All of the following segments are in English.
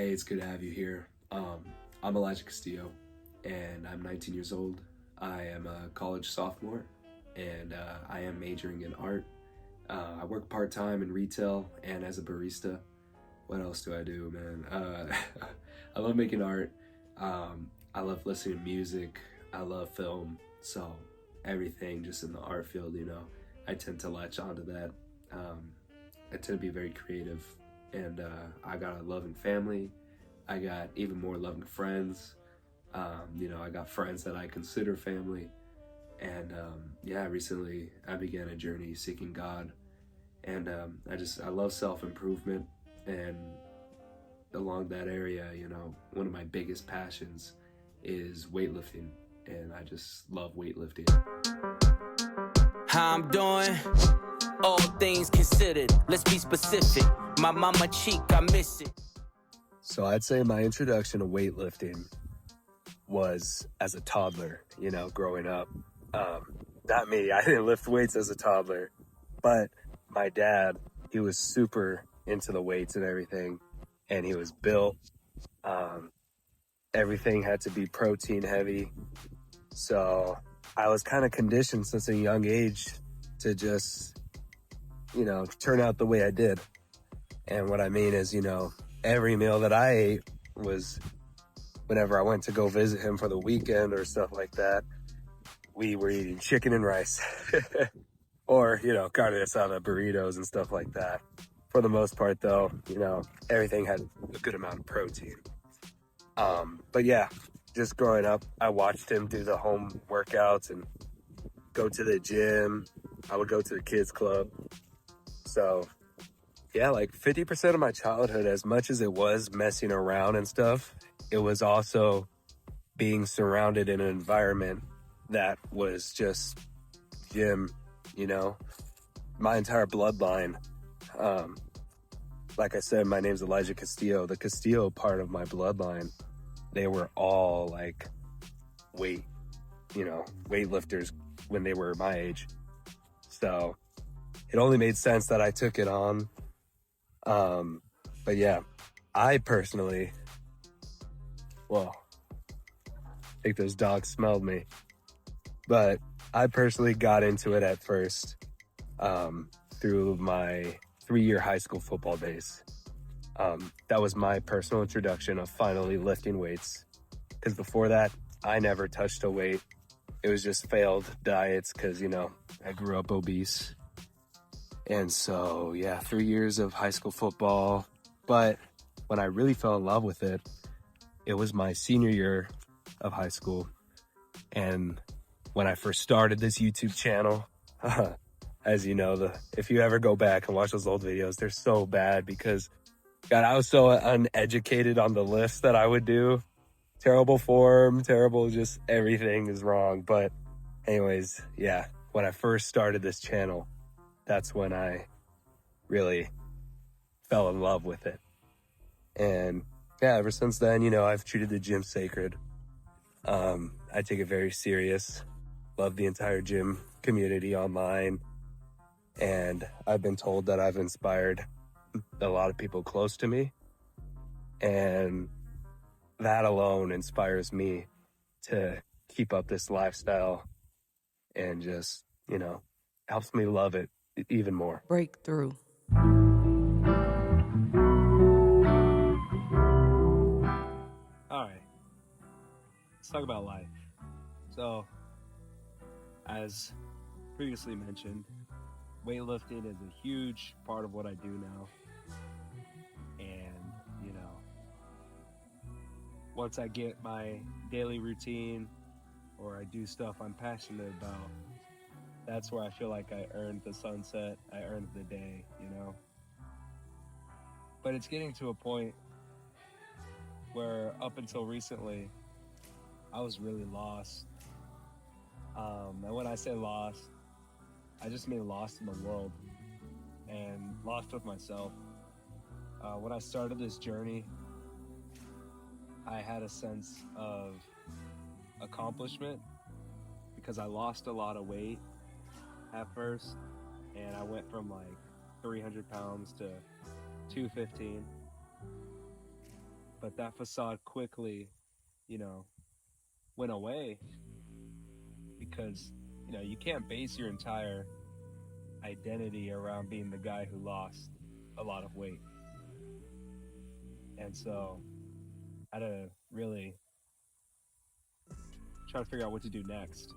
Hey, it's good to have you here. I'm Elijah Castillo, and I'm 19 years old. I am a college sophomore, and I am majoring in art. I work part-time in retail and as a barista. What else do I do, man? I love making art. I love listening to music. I love film. So everything just in the art field, I tend to latch onto that. I tend to be very creative, and I got a loving family. I got even more loving friends. I got friends that I consider family. And recently I began a journey seeking God. And I love self-improvement. And along that area, one of my biggest passions is weightlifting. And I just love weightlifting. How I'm doing? All things considered, let's be specific. My mama cheek, I miss it. So I'd say my introduction to weightlifting was as a toddler, growing up. Not me, I didn't lift weights as a toddler, but my dad, he was super into the weights and everything, and he was built. Everything had to be protein heavy. So I was kind of conditioned since a young age to just, turn out the way I did. And what I mean is, every meal that I ate was whenever I went to go visit him for the weekend or stuff like that, we were eating chicken and rice or, carne asada burritos and stuff like that. For the most part, though, everything had a good amount of protein. But yeah, just growing up, I watched him do the home workouts and go to the gym. I would go to the kids club. So yeah, like 50% of my childhood, as much as it was messing around and stuff, it was also being surrounded in an environment that was just gym, my entire bloodline. Like I said, my name's Elijah Castillo. The Castillo part of my bloodline, they were all like weightlifters when they were my age. So it only made sense that I took it on. But yeah, I personally, I think those dogs smelled me, but I personally got into it at first, through my 3-year high school football days. That was my personal introduction of finally lifting weights. Because before that, I never touched a weight. It was just failed diets because, I grew up obese. And so, 3 years of high school football. But when I really fell in love with it, it was my senior year of high school. And when I first started this YouTube channel, as you know, if you ever go back and watch those old videos, they're so bad because, God, I was so uneducated on the lifts that I would do. Terrible form, terrible, just everything is wrong. But anyways, when I first started this channel, that's when I really fell in love with it. And ever since then, I've treated the gym sacred. I take it very serious. Love the entire gym community online. And I've been told that I've inspired a lot of people close to me. And that alone inspires me to keep up this lifestyle and just, helps me love it even more. Breakthrough. All right, let's talk about life. So, as previously mentioned, weightlifting is a huge part of what I do now. And, once I get my daily routine or I do stuff I'm passionate about, that's where I feel like I earned the sunset, I earned the day, But it's getting to a point where up until recently, I was really lost. And when I say lost, I just mean lost in the world and lost with myself. When I started this journey, I had a sense of accomplishment because I lost a lot of weight at first, and I went from like 300 pounds to 215. But that facade quickly, you know, went away because, you can't base your entire identity around being the guy who lost a lot of weight. And so I had to really try to figure out what to do next.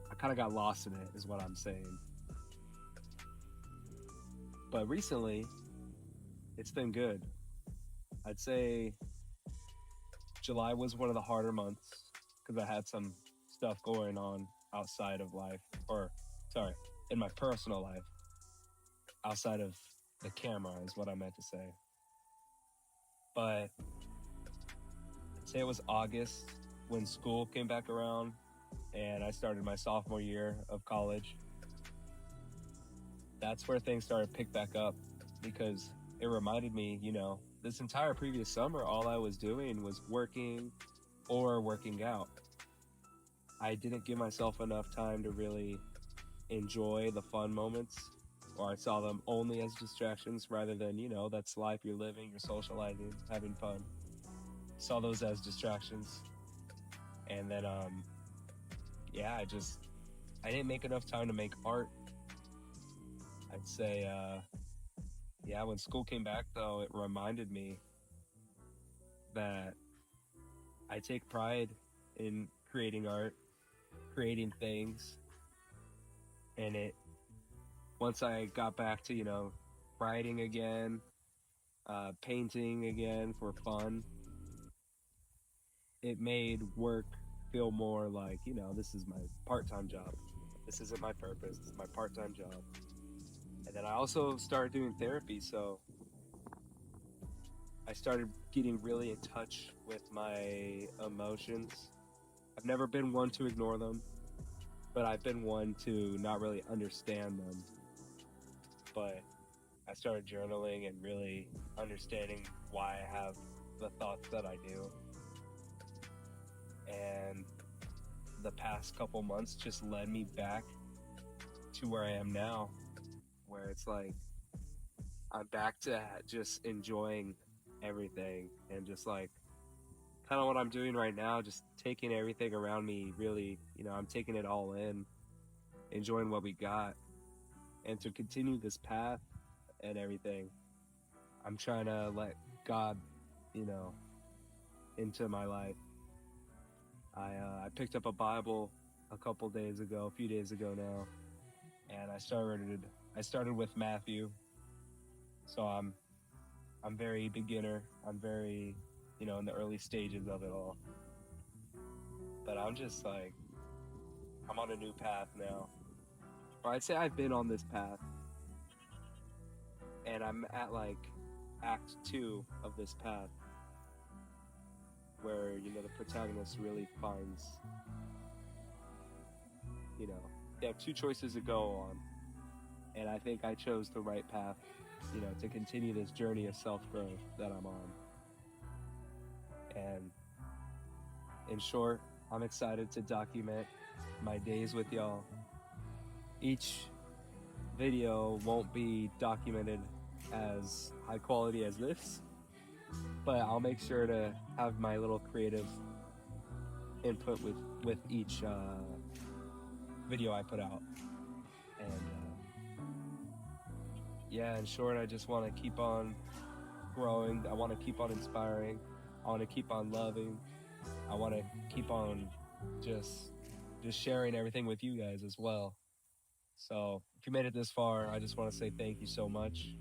I kind of got lost in it, is what I'm saying. But recently, it's been good. I'd say July was one of the harder months because I had some stuff going on outside of life, in my personal life, outside of the camera is what I meant to say. But I'd say it was August when school came back around and I started my sophomore year of college. That's where things started to pick back up because it reminded me, this entire previous summer, all I was doing was working or working out. I didn't give myself enough time to really enjoy the fun moments, or I saw them only as distractions rather than, that's life, you're living, you're socializing, having fun. Saw those as distractions. And then, I didn't make enough time to make art. I'd say, when school came back, though, it reminded me that I take pride in creating art, creating things. And once I got back to, writing again, painting again for fun, it made work feel more like, this is my part-time job. This isn't my purpose, this is my part-time job. And then I also started doing therapy, so I started getting really in touch with my emotions. I've never been one to ignore them, but I've been one to not really understand them. But I started journaling and really understanding why I have the thoughts that I do. And the past couple months just led me back to where I am now, where it's like I'm back to just enjoying everything and just like kind of what I'm doing right now, just taking everything around me really, I'm taking it all in, enjoying what we got. And to continue this path and everything, I'm trying to let God, into my life. I picked up a Bible a few days ago now, and I started with Matthew. So I'm very beginner. I'm very, in the early stages of it all. But I'm just like, I'm on a new path now. Or I'd say I've been on this path. And I'm at like act 2 of this path, where, the protagonist really finds, they have 2 choices to go on. And I think I chose the right path, to continue this journey of self-growth that I'm on. And in short, I'm excited to document my days with y'all. Each video won't be documented as high quality as this, but I'll make sure to have my little creative input with each video I put out. And in short, I just want to keep on growing. I want to keep on inspiring. I want to keep on loving. I want to keep on just sharing everything with you guys as well. So if you made it this far, I just want to say thank you so much.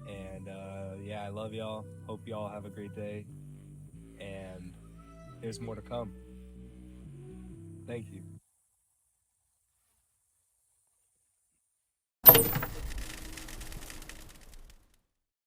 And I love y'all. Hope y'all have a great day. And there's more to come. Thank you.